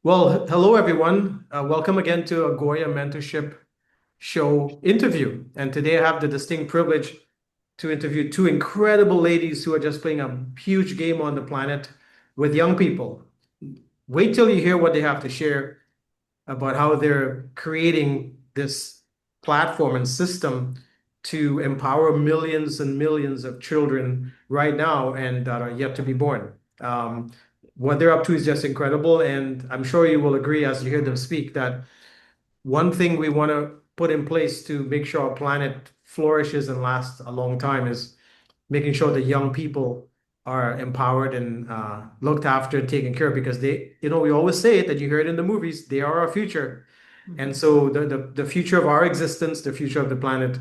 Well, hello everyone. Welcome again to a Goya Mentorship Show interview. And today I have the distinct privilege to interview two incredible ladies who are just playing a huge game on the planet with young people. Wait till you hear what they have to share about how they're creating this platform and system to empower millions and millions of children right now and that are yet to be born. What they're up to is just incredible. And I'm sure you will agree as you hear them speak that one thing we want to put in place to make sure our planet flourishes and lasts a long time is making sure the young people are empowered and looked after and taken care of because we always say it that you hear it in the movies, they are our future. And so the future of our existence, the future of the planet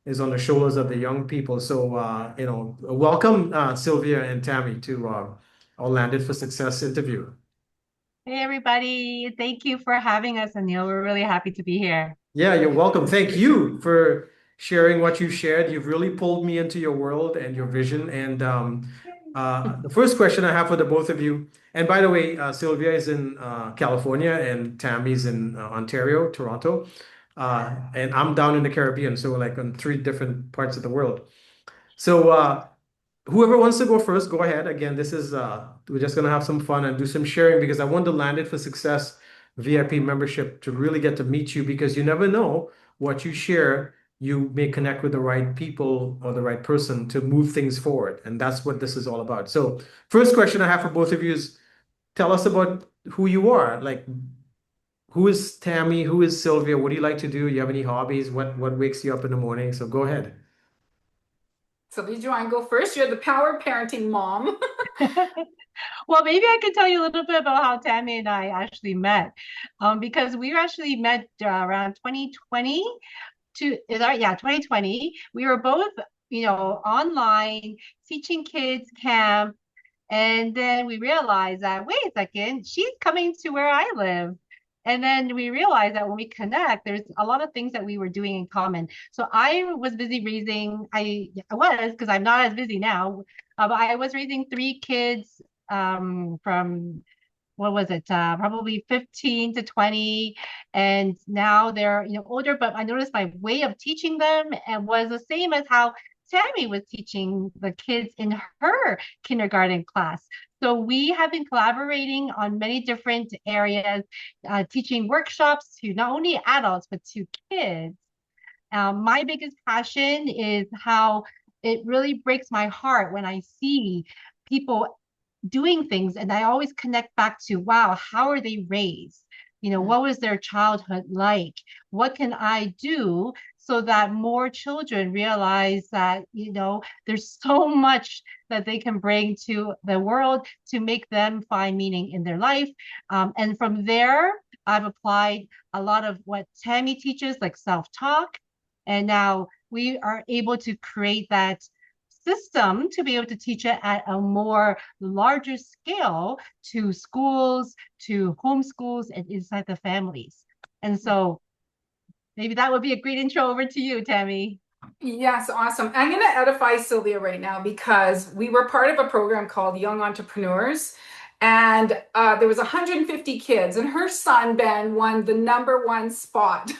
is on the shoulders of the young people. So, welcome Sylvia and Tammy to our Landed for Success interview. Hey everybody, thank you for having us, Anil. We're really happy to be here. Yeah, you're welcome. Thank you for sharing what you shared. You've really pulled me into your world and your vision. And the first question I have for the both of you, and by the way, Sylvia is in California and Tammy's in Ontario, Toronto, and I'm down in the Caribbean, so like on three different parts of the world. So whoever wants to go first, go ahead. Again, this is we're just gonna have some fun and do some sharing because I want to land it for success VIP membership to really get to meet you because you never know what you share. You may connect with the right people or the right person to move things forward. And that's what this is all about. So, first question I have for both of you is tell us about who you are. Like, who is Tammy? Who is Sylvia? What do you like to do? You have any hobbies? What wakes you up in the morning? So go ahead. So did you want to go first? You're the power parenting mom. Well, maybe I could tell you a little bit about how Tammy and I actually met, because we actually met around 2020 yeah, 2020. We were both, online teaching kids camp, and then we realized that, wait a second, she's coming to where I live. And then we realized that when we connect, there's a lot of things that we were doing in common. So I was busy raising, I was, because I'm not as busy now, but I was raising three kids from what was it? Probably 15 to 20. And now they're, older, but I noticed my way of teaching them and was the same as how Tammy was teaching the kids in her kindergarten class. So we have been collaborating on many different areas, teaching workshops to not only adults, but to kids. My biggest passion is how it really breaks my heart when I see people doing things, and I always connect back to, wow, how are they raised? What was their childhood like? What can I do so that more children realize that, there's so much that they can bring to the world to make them find meaning in their life. And from there, I've applied a lot of what Tammy teaches, like self-talk. And now we are able to create that system to be able to teach it at a more larger scale to schools, to homeschools, and inside the families. And so maybe that would be a great intro over to you, Tammy. Yes, awesome. I'm going to edify Sylvia right now because we were part of a program called Young Entrepreneurs. And there was 150 kids, and her son, Ben, won the number one spot.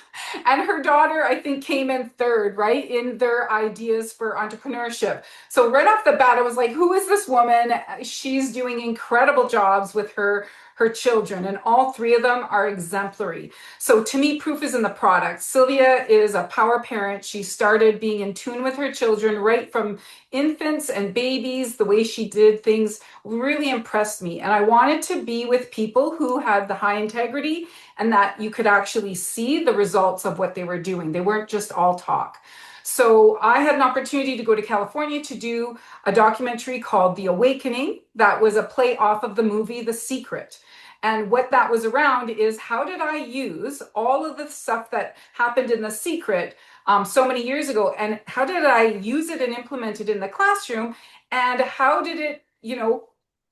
And her daughter, I think, came in third, right, in their ideas for entrepreneurship. So right off the bat, I was like, who is this woman? She's doing incredible jobs with her children, and all three of them are exemplary. So to me, proof is in the product. Sylvia is a power parent. She started being in tune with her children right from infants and babies. The way she did things really impressed me. And I wanted to be with people who had the high integrity and that you could actually see the results of what they were doing. They weren't just all talk. So I had an opportunity to go to California to do a documentary called The Awakening that was a play off of the movie The Secret. And what that was around is how did I use all of the stuff that happened in The Secret so many years ago, and how did I use it and implement it in the classroom, and how did it,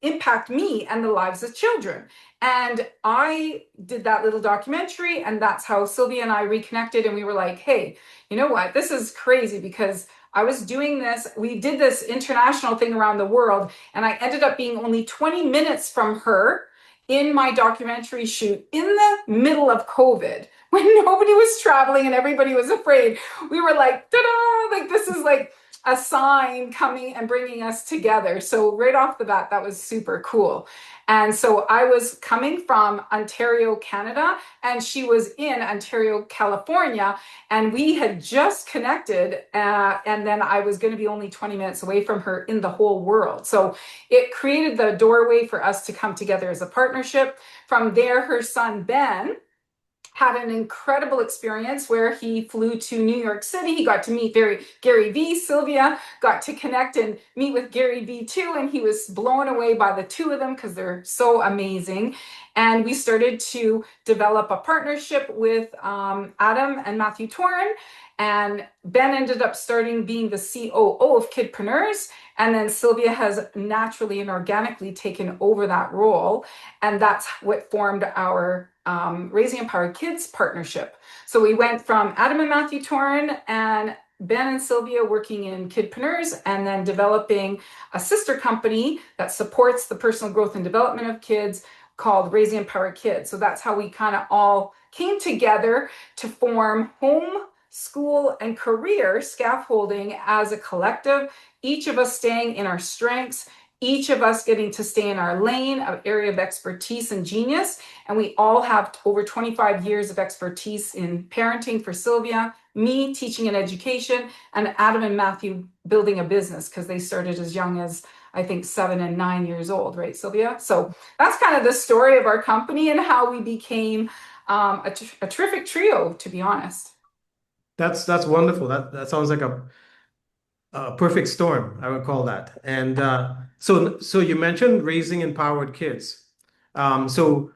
impact me and the lives of children? And I did that little documentary, and that's how Sylvia and I reconnected, and we were like, hey, you know what? This is crazy because I was doing this. We did this international thing around the world, and I ended up being only 20 minutes from her in my documentary shoot in the middle of COVID when nobody was traveling and everybody was afraid. We were like, ta-da, like this is like a sign coming and bringing us together. So right off the bat, that was super cool. And so I was coming from Ontario, Canada, and she was in Ontario, California, and we had just connected. And then I was going to be only 20 minutes away from her in the whole world. So it created the doorway for us to come together as a partnership. From there, her son, Ben, had an incredible experience where he flew to New York City. He got to meet Gary Vee. Sylvia got to connect and meet with Gary Vee too. And he was blown away by the two of them because they're so amazing. And we started to develop a partnership with Adam and Matthew Torin. And Ben ended up being the COO of Kidpreneurs. And then Sylvia has naturally and organically taken over that role. And that's what formed our Raising Empowered Kids partnership. So we went from Adam and Matthew Torin and Ben and Sylvia working in Kidpreneurs, and then developing a sister company that supports the personal growth and development of kids called Raising Empowered Kids. So that's how we kind of all came together to form home, school, and career scaffolding as a collective, each of us staying in our strengths, each of us getting to stay in our lane of area of expertise and genius. And we all have over 25 years of expertise in parenting for Sylvia, me teaching and education, and Adam and Matthew building a business because they started as young as, I think, 7 and 9 years old, right, Sylvia? So that's kind of the story of our company and how we became a terrific trio, to be honest. That's wonderful. That sounds like a perfect storm, I would call that. And so you mentioned raising empowered kids. So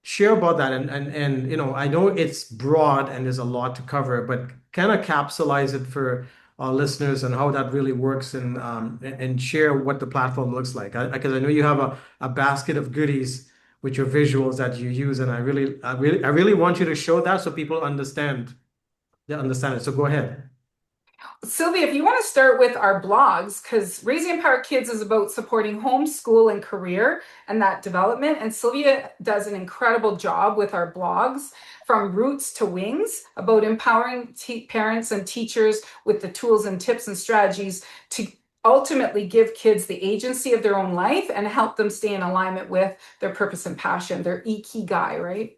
share about that, and I know it's broad and there's a lot to cover, but kind of capsulize it for our listeners and how that really works, and share what the platform looks like. Because I know you have a basket of goodies with your visuals that you use, and I really want you to show that so people understand. They understand it. So go ahead. Sylvia, if you want to start with our blogs, because Raising Empowered Kids is about supporting homeschool and career and that development. And Sylvia does an incredible job with our blogs, from Roots to Wings, about empowering parents and teachers with the tools and tips and strategies to ultimately give kids the agency of their own life and help them stay in alignment with their purpose and passion, their ikigai, right?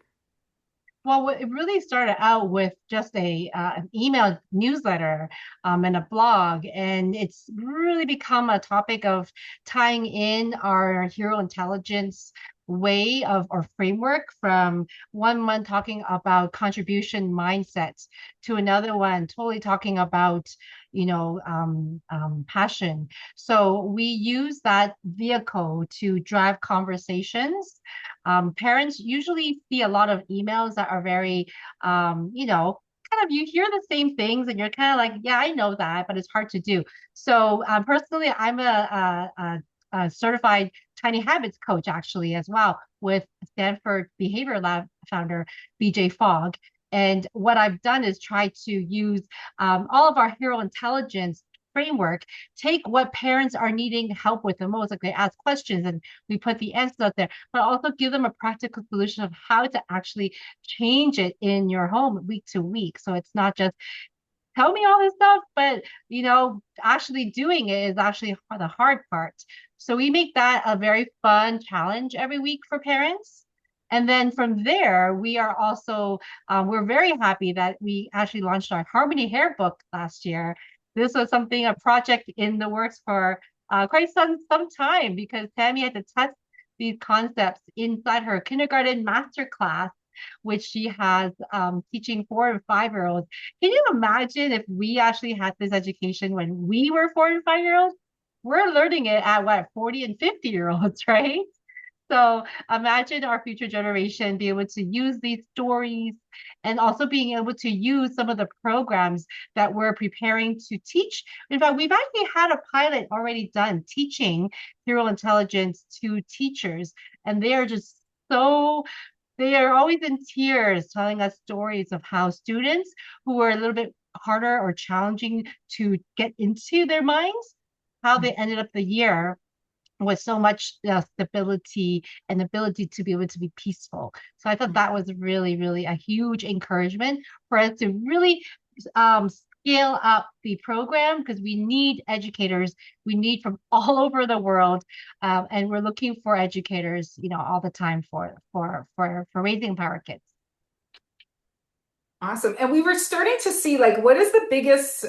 Well, it really started out with just an email newsletter and a blog, and it's really become a topic of tying in our hero intelligence way of or framework, from one month talking about contribution mindsets to another one totally talking about passion. So we use that vehicle to drive conversations. Parents usually see a lot of emails that are very, kind of, you hear the same things and you're kind of like, yeah, I know that, but it's hard to do. So personally, I'm a certified Tiny Habits coach actually as well, with Stanford Behavior Lab founder BJ Fogg. And what I've done is try to use all of our hero intelligence framework, take what parents are needing help with the most, like they ask questions and we put the answers out there, but also give them a practical solution of how to actually change it in your home week to week. So it's not just tell me all this stuff, but actually doing it is actually the hard part. So we make that a very fun challenge every week for parents. And then from there, we are also, we're very happy that we actually launched our Harmony Hair book last year. This was a project in the works for quite some time, because Tammy had to test these concepts inside her kindergarten masterclass, which she has teaching 4 and 5-year-olds. Can you imagine if we actually had this education when we were 4 and 5-year-olds? We're learning it at what, 40 and 50-year-olds, right? So imagine our future generation be able to use these stories and also being able to use some of the programs that we're preparing to teach. In fact, we've actually had a pilot already done teaching hero intelligence to teachers, and they are always in tears telling us stories of how students who were a little bit harder or challenging to get into their minds, how they ended up the year with so much stability and ability to be able to be peaceful. So I thought that was really, really a huge encouragement for us to really scale up the program because we need educators. We need from all over the world, and we're looking for educators, all the time for raising power kids. Awesome. And we were starting to see like what is the biggest,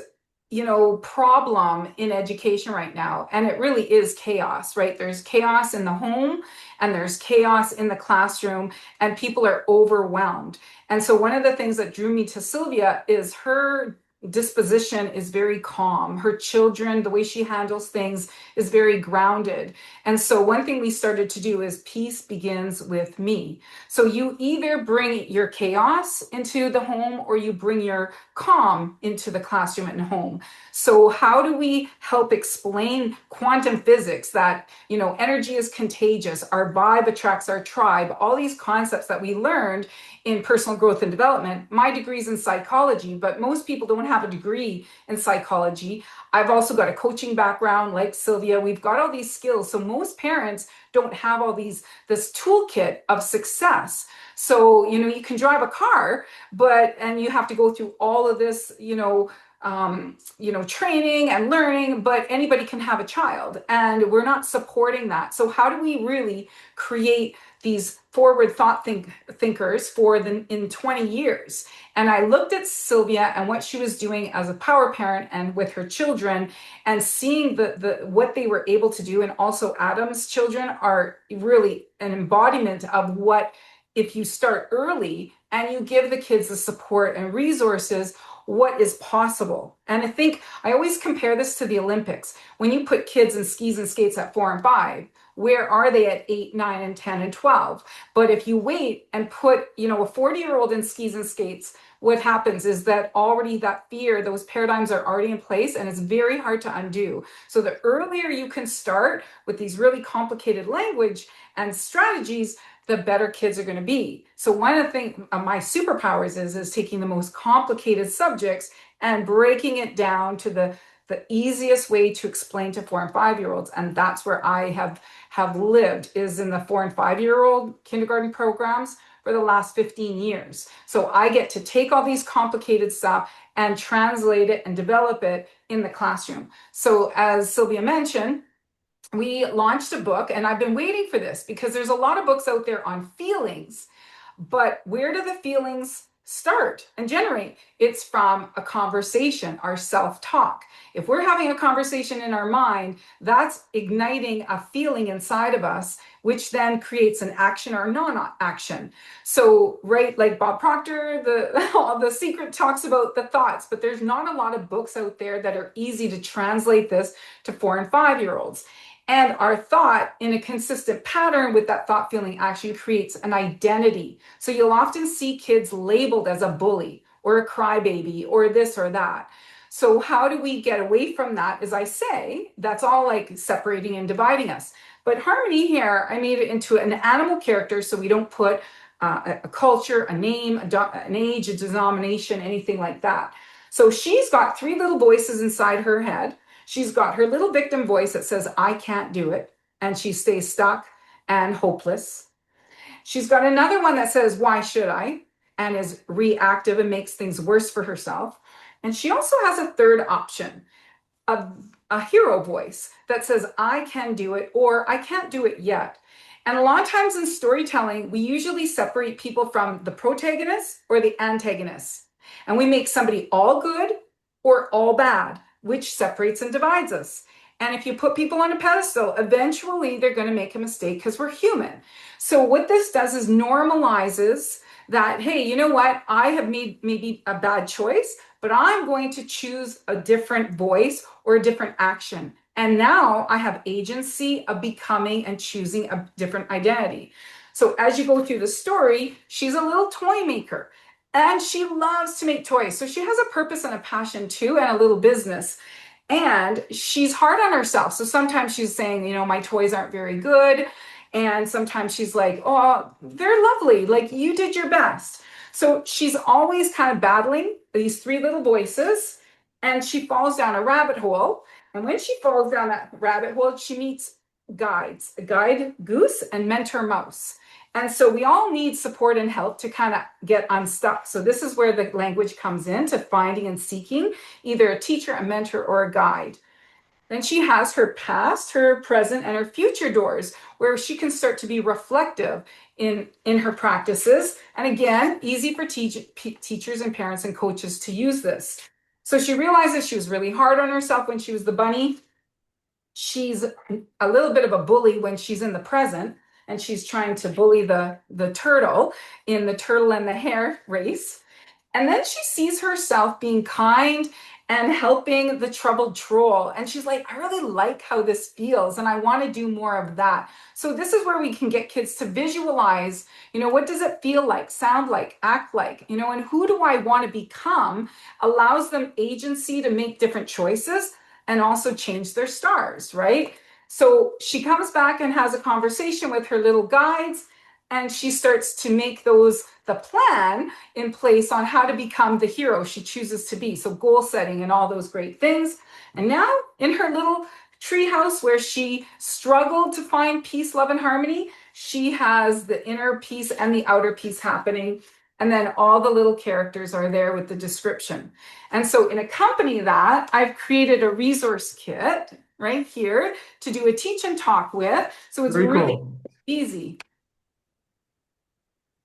problem in education right now? And it really is chaos, right? There's chaos in the home and there's chaos in the classroom and people are overwhelmed. And so one of the things that drew me to Sylvia is her disposition is very calm. Her children, the way she handles things is very grounded. And so one thing we started to do is peace begins with me. So you either bring your chaos into the home or you bring your calm into the classroom and home. So how do we help explain quantum physics that, energy is contagious, our vibe attracts our tribe, all these concepts that we learned in personal growth and development. My degree's in psychology, but most people don't have a degree in psychology. I've also got a coaching background like Sylvia. We've got all these skills. So most parents don't have this toolkit of success. So, you can drive a car, and you have to go through all of this, training and learning, but anybody can have a child and we're not supporting that. So how do we really create these forward thought thinkers in 20 years? And I looked at Sylvia and what she was doing as a power parent and with her children and seeing what they were able to do. And also Adam's children are really an embodiment of what, if you start early and you give the kids the support and resources, what is possible. And I think I always compare this to the Olympics. When you put kids in skis and skates at 4 and 5, where are they at 8, 9, and 10 and 12? But if you wait and put, a 40-year-old in skis and skates, what happens is that already that fear, those paradigms are already in place and it's very hard to undo. So the earlier you can start with these really complicated language and strategies, the better kids are going to be. So one of the things, my superpowers is taking the most complicated subjects and breaking it down to the easiest way to explain to 4 and 5-year-olds. And that's where I have lived, is in the 4 and 5-year-old kindergarten programs for the last 15 years. So I get to take all these complicated stuff and translate it and develop it in the classroom. So as Sylvia mentioned, we launched a book, and I've been waiting for this because there's a lot of books out there on feelings, but where do the feelings start and generate? It's from a conversation, our self-talk. If we're having a conversation in our mind, that's igniting a feeling inside of us, which then creates an action or non-action. So, right, like Bob Proctor, the secret talks about the thoughts, but there's not a lot of books out there that are easy to translate this to 4 and 5-year-olds. And our thought in a consistent pattern with that thought feeling action creates an identity. So you'll often see kids labeled as a bully or a crybaby or this or that. So how do we get away from that? As I say, that's all like separating and dividing us. But Harmony here, I made it into an animal character so we don't put a culture, a name, an age, a denomination, anything like that. So she's got 3 little voices inside her head. She's got her little victim voice that says, I can't do it. And she stays stuck and hopeless. She's got another one that says, why should I? And is reactive and makes things worse for herself. And she also has a third option, a hero voice that says, I can do it, or I can't do it yet. And a lot of times in storytelling, we usually separate people from the protagonist or the antagonist. And we make somebody all good or all bad, which separates and divides us. And if you put people on a pedestal, eventually they're going to make a mistake because we're human. So what this does is normalizes that, hey, you know what? I have made maybe a bad choice, but I'm going to choose a different voice or a different action. And now I have agency of becoming and choosing a different identity. So as you go through the story, she's a little toy maker and she loves to make toys. So she has a purpose and a passion too, and a little business. And she's hard on herself. So sometimes she's saying, my toys aren't very good. And sometimes she's like, oh, they're lovely. Like, you did your best. So she's always kind of battling these 3 little voices, and she falls down a rabbit hole. And when she falls down that rabbit hole, she meets guides, a guide goose and mentor mouse. And so we all need support and help to kind of get unstuck. So this is where the language comes in, to finding and seeking either a teacher, a mentor, or a guide. Then she has her past, her present, and her future doors, where she can start to be reflective in her practices. And again, easy for teachers and parents and coaches to use this. So she realizes she was really hard on herself when she was the bunny. She's a little bit of a bully when she's in the present, and she's trying to bully the turtle in the turtle and the hare race. And then she sees herself being kind and helping the troubled troll. And she's like, I really like how this feels, and I want to do more of that. So this is where we can get kids to visualize, what does it feel like, sound like, act like, and who do I want to become, allows them agency to make different choices and also change their stars, right? So she comes back and has a conversation with her little guides, and she starts to make the plan in place on how to become the hero she chooses to be. So goal setting and all those great things. And now in her little treehouse where she struggled to find peace, love, and harmony, she has the inner peace and the outer peace happening. And then all the little characters are there with the description. And so in accompany that, I've created a resource kit right here to do a teach and talk with. So it's Very really cool. easy.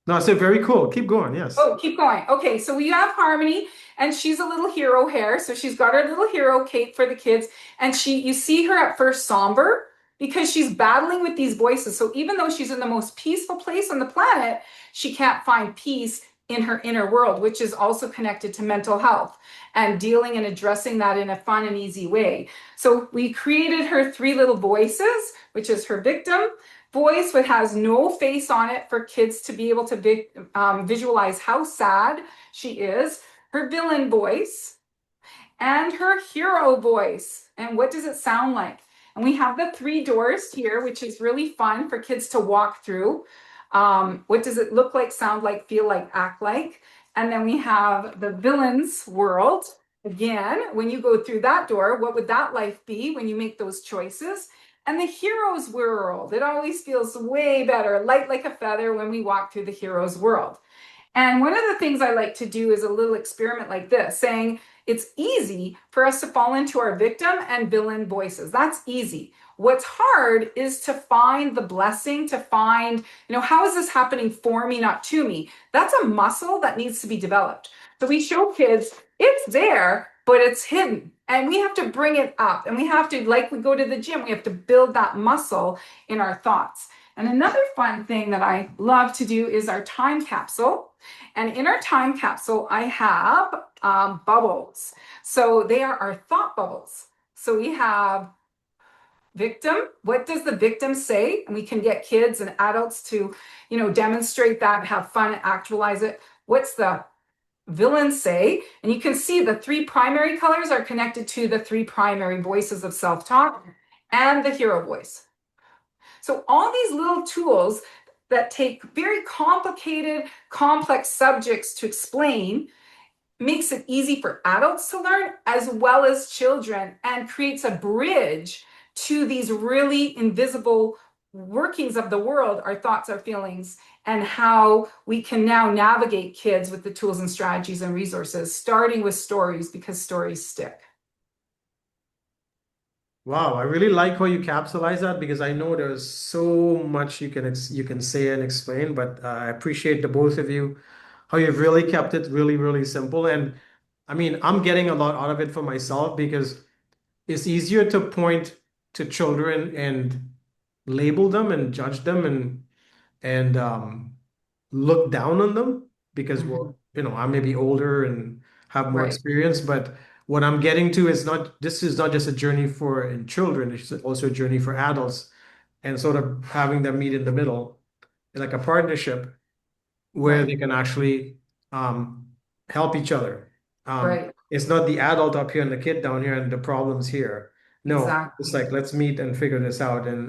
No, I said very cool. Keep going. Yes. Oh, keep going. Okay, so we have Harmony, and she's a little hero hare. So she's got her little hero cape for the kids, and you see her at first somber because she's battling with these voices. So even though she's in the most peaceful place on the planet, she can't find peace in her inner world, which is also connected to mental health and dealing and addressing that in a fun and easy way. So we created her 3 little voices, which is her victim voice, which has no face on it, for kids to be able to visualize how sad she is, her villain voice, and her hero voice. And what does it sound like? And we have the 3 doors here, which is really fun for kids to walk through. What does it look like, sound like, feel like, act like? And then we have the villain's world. Again, when you go through that door, what would that life be when you make those choices? And the hero's world, it always feels way better, light like a feather when we walk through the hero's world. And one of the things I like to do is a little experiment like this, saying it's easy for us to fall into our victim and villain voices. That's easy. What's hard is to find the blessing, to find, how is this happening for me, not to me? That's a muscle that needs to be developed. So we show kids it's there, but it's hidden. And we have to bring it up. And we have to, like we go to the gym, we have to build that muscle in our thoughts. And another fun thing that I love to do is our time capsule. And in our time capsule, I have bubbles. So they are our thought bubbles. So we have victim. What does the victim say? And we can get kids and adults to, demonstrate that, have fun, actualize it. What's the villain say? And you can see the 3 primary colors are connected to the 3 primary voices of self-talk and the hero voice. So all these little tools that take very complicated, complex subjects to explain makes it easy for adults to learn as well as children, and creates a bridge to these really invisible workings of the world, our thoughts, our feelings, and how we can now navigate kids with the tools and strategies and resources, starting with stories, because stories stick. Wow, I really like how you capsulize that, because I know there's so much you can say and explain, but I appreciate the both of you, how you've really kept it really, really simple. And I mean, I'm getting a lot out of it for myself, because it's easier to point to children and label them and judge them and look down on them, because I may be older and have more Right. experience, but what I'm getting to is this is not just a journey for children, it's also a journey for adults, and sort of having them meet in the middle, like a partnership where Right. they can actually help each other. Right. It's not the adult up here and the kid down here and the problems here. No, Exactly. it's like, let's meet and figure this out. And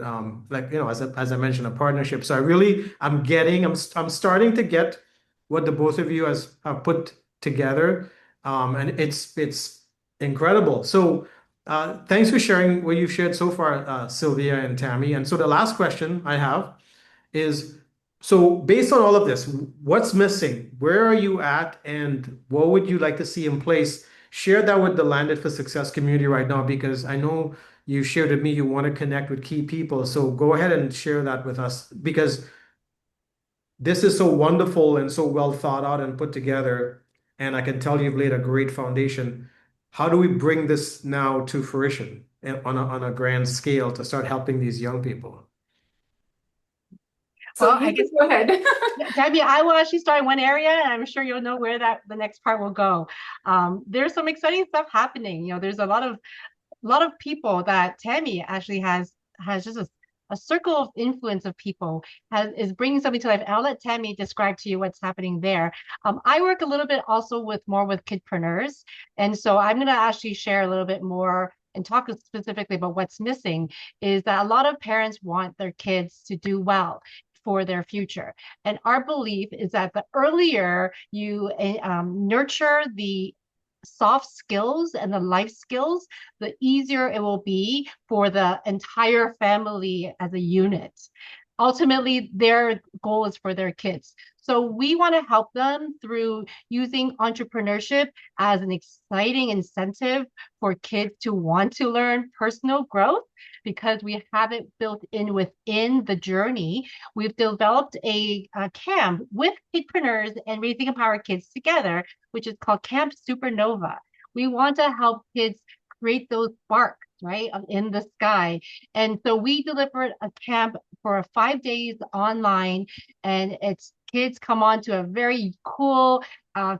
as I mentioned, a partnership. So I'm starting to get what the both of you have put together. And it's incredible. So Thanks for sharing what you've shared so far, Sylvia and Tammy. And so the last question I have is, so based on all of this, what's missing? Where are you at? And what would you like to see in place? Share that with the Landed for Success community right now, because I know you shared with me you want to connect with key people. So go ahead and share that with us, because this is so wonderful and so well thought out and put together. And I can tell you've laid a great foundation. How do we bring this now to fruition on a grand scale to start helping these young people? So Well, I you guess, can go ahead. Debbie, I will actually start in one area, and I'm sure you'll know where that the next part will go. There's some exciting stuff happening. There's a lot of people that Tammy actually has just a circle of influence of people is bringing something to life. And I'll let Tammy describe to you what's happening there. I work a little bit also with kidpreneurs, and so I'm going to actually share a little bit more and talk specifically about what's missing. Is that a lot of parents want their kids to do well for their future, and our belief is that the earlier you nurture the soft skills and the life skills, the easier it will be for the entire family as a unit. Ultimately, their goal is for their kids. So we want to help them through using entrepreneurship as an exciting incentive for kids to want to learn personal growth, because we have it built in within the journey. We've developed a camp with kidpreneurs and Raising Empower Kids together, which is called Camp Supernova. We want to help kids create those sparks, right, in the sky. And so we delivered a camp for 5 days online, and it's kids come on to a very cool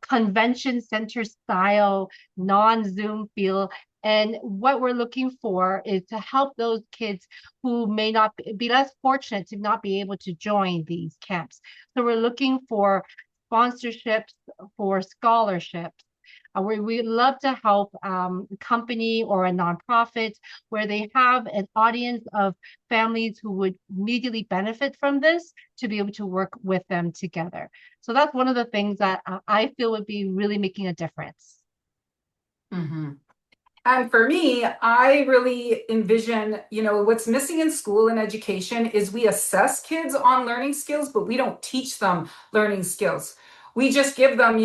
convention center style, non-Zoom feel. And what we're looking for is to help those kids who may not be less fortunate to not be able to join these camps. So we're looking for sponsorships, for scholarships. We love to help a company or a nonprofit where they have an audience of families who would immediately benefit from this to be able to work with them together. So that's one of the things that I feel would be really making a difference. Mm-hmm. And for me, I really envision, what's missing in school and education is we assess kids on learning skills, but we don't teach them learning skills. We just give them,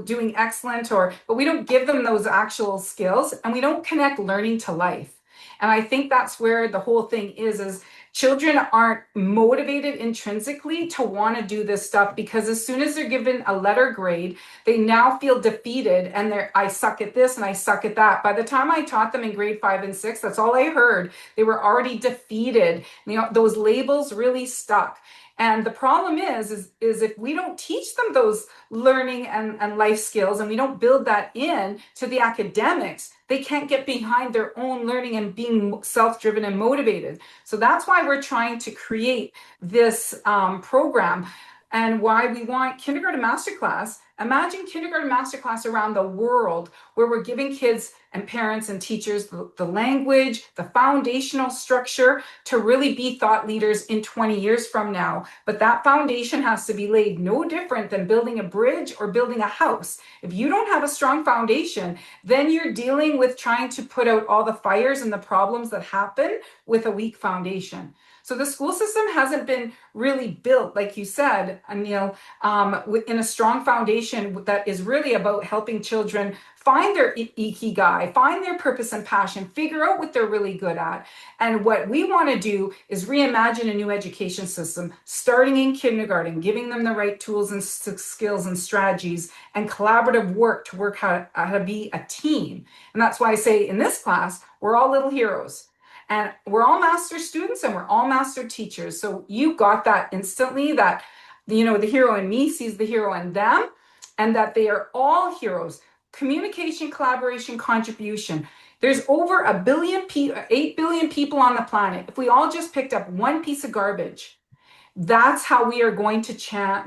doing excellent, but we don't give them those actual skills, and we don't connect learning to life. And I think that's where the whole thing is children aren't motivated intrinsically to want to do this stuff, because as soon as they're given a letter grade, they now feel defeated, and I suck at this and I suck at that. By the time I taught them in grade 5 and 6, that's all I heard. They were already defeated. Those labels really stuck. And the problem is if we don't teach them those learning and life skills, and we don't build that in to the academics, they can't get behind their own learning and being self-driven and motivated. So that's why we're trying to create this program, and why we want Kindergarten Masterclass. Imagine Kindergarten Masterclass around the world, where we're giving kids and parents and teachers the language, the foundational structure to really be thought leaders in 20 years from now. But that foundation has to be laid no different than building a bridge or building a house. If you don't have a strong foundation, then you're dealing with trying to put out all the fires and the problems that happen with a weak foundation. So the school system hasn't been really built, like you said, Anil, in a strong foundation that is really about helping children find their ikigai, find their purpose and passion, figure out what they're really good at. And what we want to do is reimagine a new education system, starting in kindergarten, giving them the right tools and skills and strategies and collaborative work to work how to be a team. And that's why I say in this class, we're all little heroes. And we're all master students and we're all master teachers. So you got that instantly, that, the hero in me sees the hero in them, and that they are all heroes. Communication, collaboration, contribution. There's over 8 billion people on the planet. If we all just picked up one piece of garbage, that's how we are going to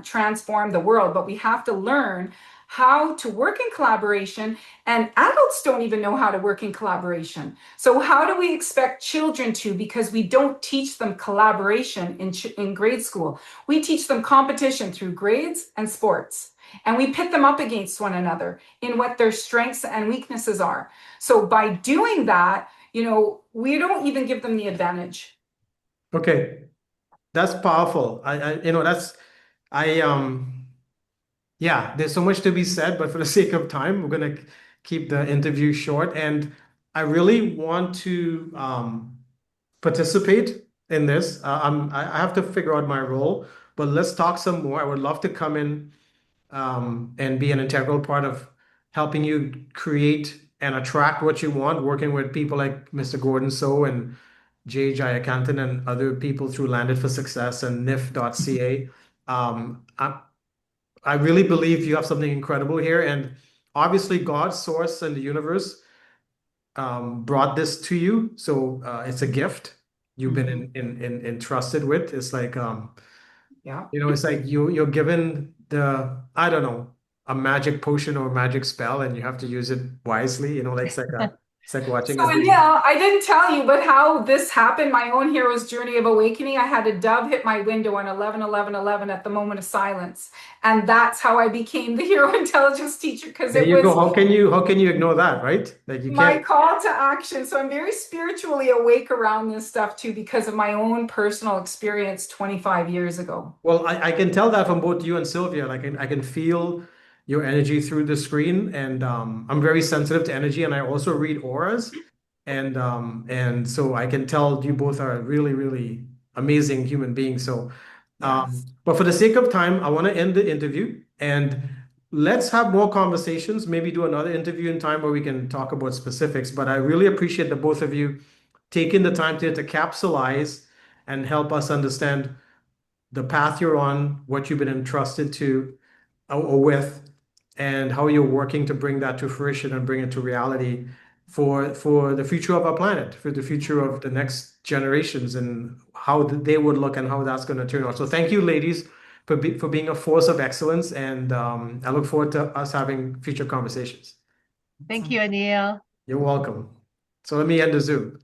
transform the world. But we have to learn how to work in collaboration, and adults don't even know how to work in collaboration. So how do we expect children to, because we don't teach them collaboration in grade school? We teach them competition through grades and sports, and we pit them up against one another in what their strengths and weaknesses are. So by doing that, we don't even give them the advantage. Okay, that's powerful. Yeah, there's so much to be said, but for the sake of time, we're gonna keep the interview short. And I really want to participate in this. I have to figure out my role, but let's talk some more. I would love to come in and be an integral part of helping you create and attract what you want, working with people like Mr. Gordon So and Jay Jayakantan and other people through Landed for Success and NIF.ca. I really believe you have something incredible here, and obviously God, source, and the universe brought this to you, so it's a gift you've been entrusted with. It's like Yeah. it's like you're given I don't know, a magic potion or a magic spell, and you have to use it wisely. Like it's like watching So, a game. Anil, I didn't tell you, but how this happened, my own hero's journey of awakening, I had a dove hit my window on 11/11/11 at the moment of silence. And that's how I became the hero intelligence teacher, because There it you go. was How can you ignore that, right? Like you my can't. call to action. So I'm very spiritually awake around this stuff too, because of my own personal experience 25 years ago. Well, I can tell that from both you and Sylvia. Like I can feel your energy through the screen, and I'm very sensitive to energy, and I also read auras, and so I can tell you both are really, really amazing human beings. So, Yes. but for the sake of time, I want to end the interview, and let's have more conversations. Maybe do another interview in time where we can talk about specifics. But I really appreciate the both of you taking the time to capsulize and help us understand the path you're on, what you've been entrusted to or with, and how you're working to bring that to fruition and bring it to reality for the future of our planet, for the future of the next generations, and how they would look and how that's going to turn out. So thank you, ladies, for being a force of excellence, and I look forward to us having future conversations. Thank you, Anil. You're welcome. So let me end the Zoom.